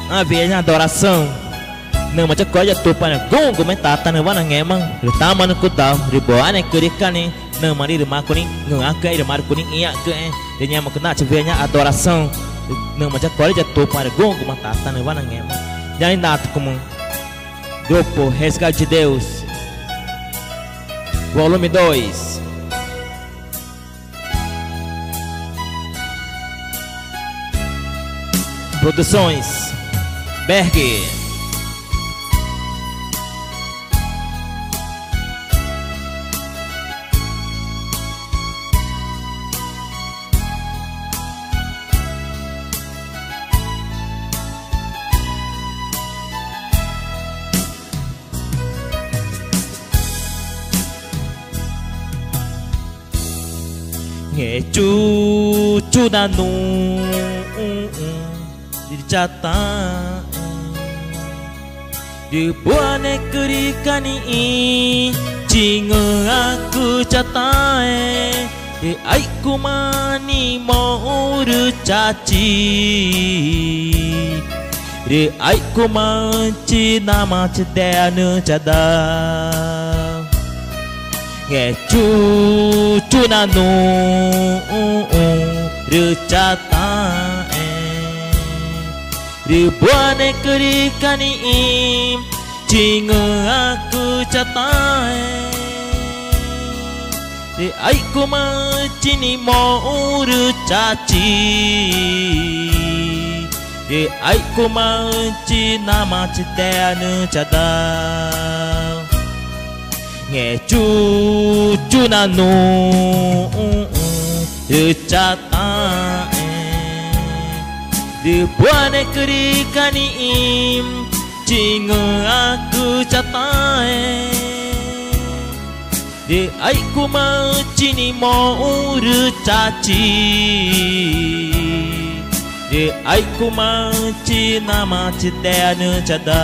a velha adoração. Não, mas a coisa tu para gongo mentata não vai na ngema. Retama no kudal, riboane kurikani. Não, mas irmã kuning, não há que irmã kuning ia que é. Dia mas kena velha adoração. Não, mas a coisa tu para gongo mentata não vai na ngema. Já ainda como grupo Resgate de Deus, volume 2. Produções Berg. Nghe chu đã nụ di jata di buane kerikani cinga aku jata di aiku mani mau caci di aiku manci nama cedana cada nghe chu na nu recata ribuan kerikani cinga aku cata di aiku macini mau recaci di aiku maci nama cedana cada nghe chu na nu recata di buane kerikani cinga aku cata di aiku macini mau recaci di aiku maci nama cedana cada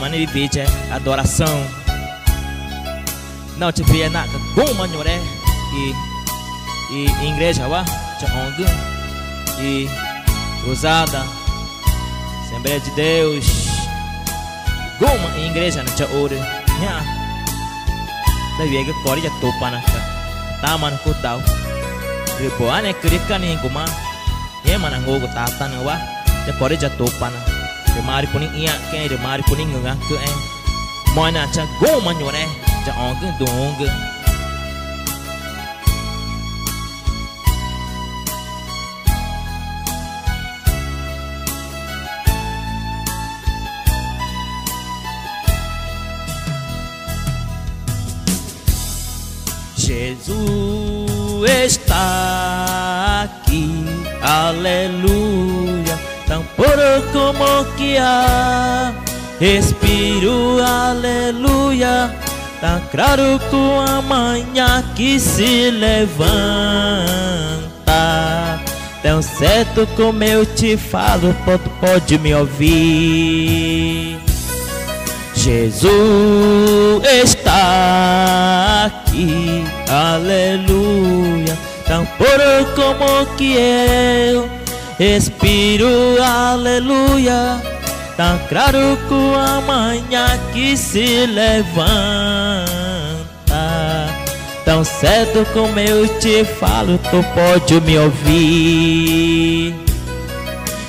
mana di beach adoração não te via na goma nhore e igreja wa cha ongu e rosada Assembleia de Deus goma igreja na cha ore nya da viega kori ja topa na ta man ko dau riboane krikani goma ye mana ngogo tata na wa ja kori ja topa na mari puning iya ke mari puning ngah ke moina cha goma nyore cha ong ke dong ke Jesus está aqui, aleluia. Tão puro como que há respiro, aleluia. Tão claro com a manhã que se levanta. Tão certo como eu te falo, pode me ouvir. Jesus está aqui, aleluia. Tão puro como que eu respiro, aleluia. Tão claro com a manhã que se levanta. Tão cedo como eu te falo, tu pode me ouvir.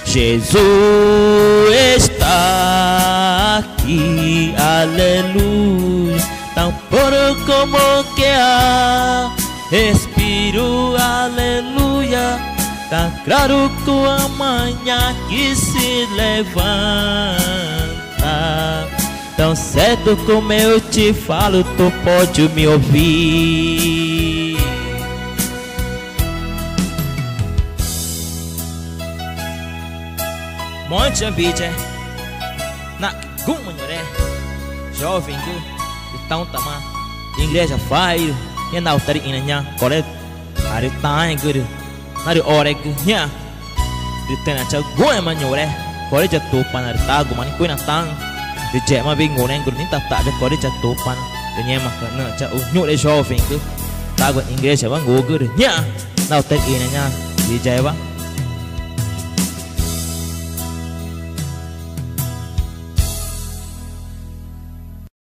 Jesus está aqui, aleluia. Tão puro como que há respiro, aleluia. Tá claro com a manhã que se levanta. Tão cedo como eu te falo, tu pode me ouvir. Monte ambiente na comunhoré jovem que tão tama igreja faz e na altar inanya correto hari tai que nari orek nya di tena cha goe manyore kore ja topan ari tago mani koina tang di jema bi ngonen gur ni ta ja kore ja topan de nyema kana cha nyu de jovem que tago igreja van go gur nya na hotel ina niya DJ ba